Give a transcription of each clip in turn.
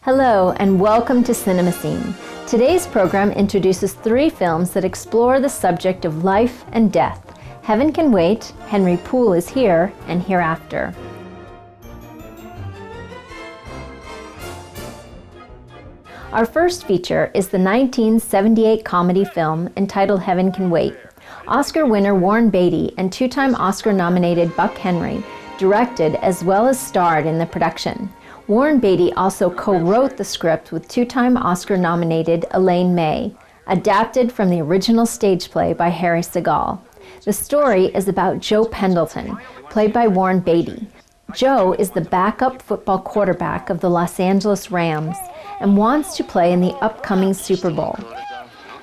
Hello and welcome to Cinema Scene. Today's program introduces 3 films that explore the subject of life and death. Heaven Can Wait, Henry Poole is Here, and Hereafter. Our first feature is the 1978 comedy film entitled Heaven Can Wait. Oscar winner Warren Beatty and 2-time Oscar-nominated Buck Henry directed as well as starred in the production. Warren Beatty also co-wrote the script with 2-time Oscar-nominated Elaine May, adapted from the original stage play by Harry Segal. The story is about Joe Pendleton, played by Warren Beatty. Joe is the backup football quarterback of the Los Angeles Rams and wants to play in the upcoming Super Bowl.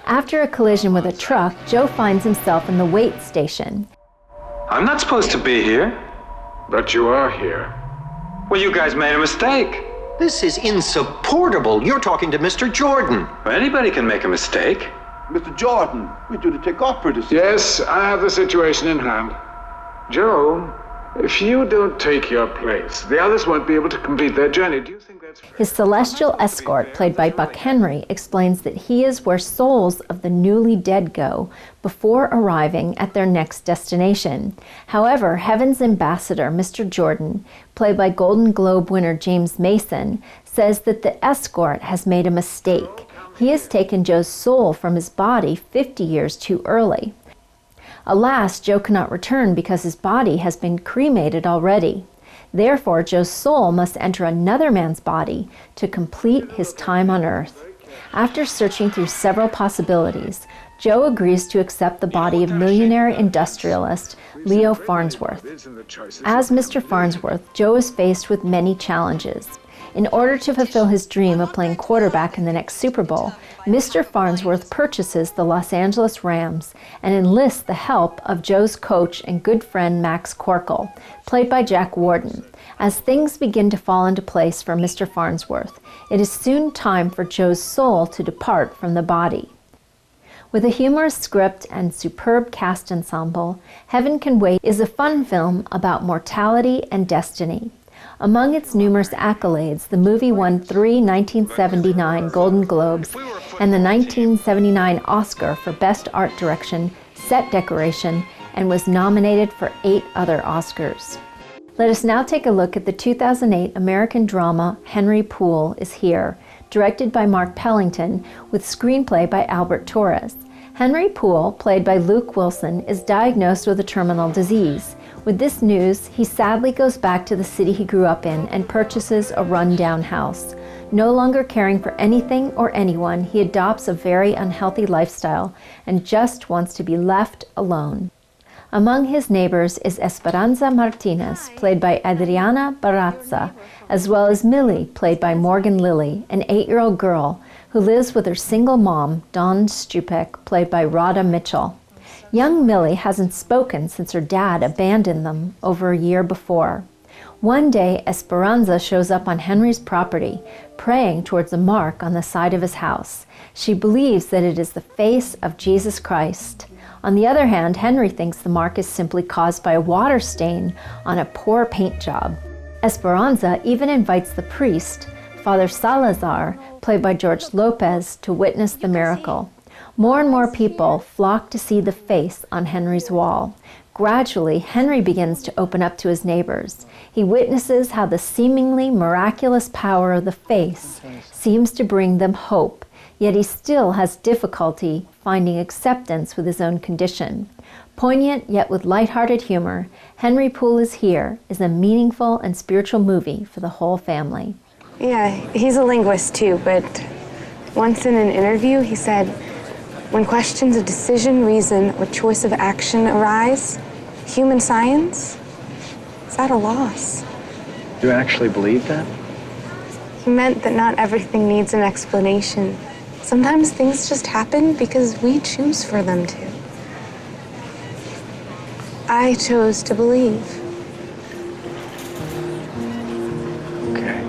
After a collision with a truck, Joe finds himself in the wait station. I'm not supposed to be here. But you are here. Well, you guys made a mistake. This is insupportable. You're talking to Mr. Jordan. Well, anybody can make a mistake. Mr. Jordan, we do the take-off pretty soon. Yes, I have the situation in hand. Joe, if you don't take your place, the others won't be able to complete their journey. Do you think that's fair? His celestial escort, played by Buck Henry, explains that he is where souls of the newly dead go before arriving at their next destination. However, Heaven's ambassador, Mr. Jordan, played by Golden Globe winner James Mason, says that the escort has made a mistake. He has taken Joe's soul from his body 50 years too early. Alas, Joe cannot return because his body has been cremated already. Therefore, Joe's soul must enter another man's body to complete his time on earth. After searching through several possibilities, Joe agrees to accept the body of millionaire industrialist Leo Farnsworth. As Mr. Farnsworth, Joe is faced with many challenges. In order to fulfill his dream of playing quarterback in the next Super Bowl, Mr. Farnsworth purchases the Los Angeles Rams and enlists the help of Joe's coach and good friend Max Corkle, played by Jack Warden. As things begin to fall into place for Mr. Farnsworth, it is soon time for Joe's soul to depart from the body. With a humorous script and superb cast ensemble, Heaven Can Wait is a fun film about mortality and destiny. Among its numerous accolades, the movie won 3 1979 Golden Globes and the 1979 Oscar for Best Art Direction, Set Decoration, and was nominated for 8 other Oscars. Let us now take a look at the 2008 American drama Henry Poole is Here, directed by Mark Pellington, with screenplay by Albert Torres. Henry Poole, played by Luke Wilson, is diagnosed with a terminal disease. With this news, he sadly goes back to the city he grew up in and purchases a run-down house. No longer caring for anything or anyone, he adopts a very unhealthy lifestyle and just wants to be left alone. Among his neighbors is Esperanza Martinez, played by Adriana Barraza, as well as Millie, played by Morgan Lilly, an 8-year-old girl who lives with her single mom, Dawn Stupek, played by Rhoda Mitchell. Young Millie hasn't spoken since her dad abandoned them over a year before. One day, Esperanza shows up on Henry's property, praying towards a mark on the side of his house. She believes that it is the face of Jesus Christ. On the other hand, Henry thinks the mark is simply caused by a water stain on a poor paint job. Esperanza even invites the priest, Father Salazar, played by George Lopez, to witness the miracle. More and more people flock to see the face on Henry's wall. Gradually, Henry begins to open up to his neighbors. He witnesses how the seemingly miraculous power of the face seems to bring them hope, yet he still has difficulty finding acceptance with his own condition. Poignant yet with lighthearted humor, Henry Poole is Here is a meaningful and spiritual movie for the whole family. Yeah, he's a linguist too, but once in an interview he said, "When questions of decision, reason, or choice of action arise, human science is at a loss." Do you actually believe that? He meant that not everything needs an explanation. Sometimes things just happen because we choose for them to. I chose to believe. Okay.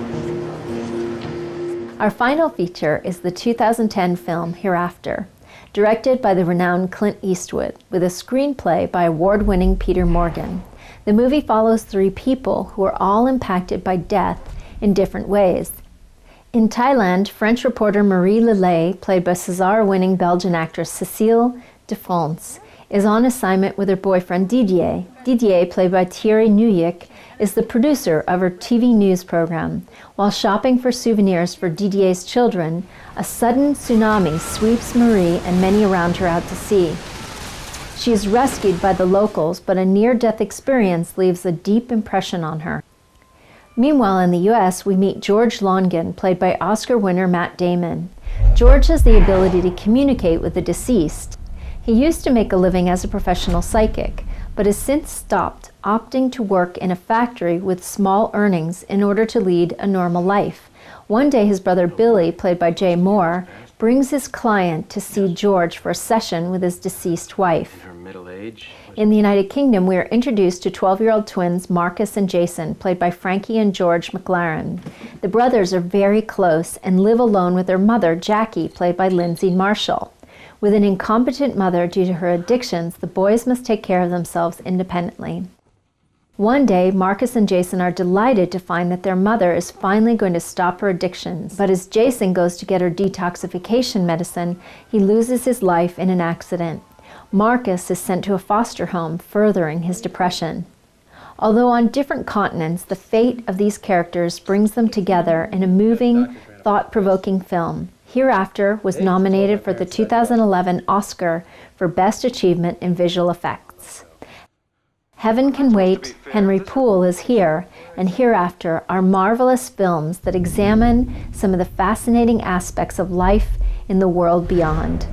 Our final feature is the 2010 film Hereafter, directed by the renowned Clint Eastwood, with a screenplay by award-winning Peter Morgan. The movie follows 3 people who are all impacted by death in different ways. In Thailand, French reporter Marie Lelay, played by César-winning Belgian actress Cécile de France, is on assignment with her boyfriend Didier. Didier, played by Thierry Nuyik, is the producer of her TV news program. While shopping for souvenirs for Didier's children, a sudden tsunami sweeps Marie and many around her out to sea. She is rescued by the locals, but a near-death experience leaves a deep impression on her. Meanwhile, in the U.S., we meet George Longan, played by Oscar winner Matt Damon. George has the ability to communicate with the deceased. He used to make a living as a professional psychic, but has since stopped, opting to work in a factory with small earnings in order to lead a normal life. One day, his brother Billy, played by Jay Moore, brings his client to see George for a session with his deceased wife. Her middle age. In the United Kingdom, we are introduced to 12-year-old twins Marcus and Jason, played by Frankie and George McLaren. The brothers are very close and live alone with their mother, Jackie, played by Lindsay Marshall. With an incompetent mother due to her addictions, the boys must take care of themselves independently. One day, Marcus and Jason are delighted to find that their mother is finally going to stop her addictions. But as Jason goes to get her detoxification medicine, he loses his life in an accident. Marcus is sent to a foster home, furthering his depression. Although on different continents, the fate of these characters brings them together in a moving, thought-provoking film. Hereafter was nominated for the 2011 Oscar for Best Achievement in Visual Effects. Heaven Can Wait, Henry Poole is here, and Hereafter are marvelous films that examine some of the fascinating aspects of life in the world beyond.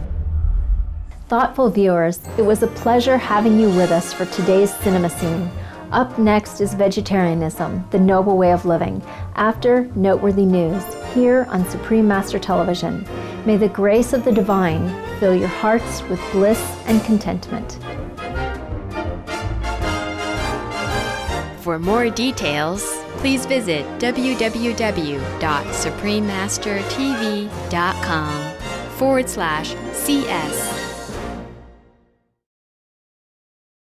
Thoughtful viewers, it was a pleasure having you with us for today's cinema scene. Up next is Vegetarianism, the Noble Way of Living. After, noteworthy news, here on Supreme Master Television. May the grace of the divine fill your hearts with bliss and contentment. For more details, please visit www.suprememastertv.com/CS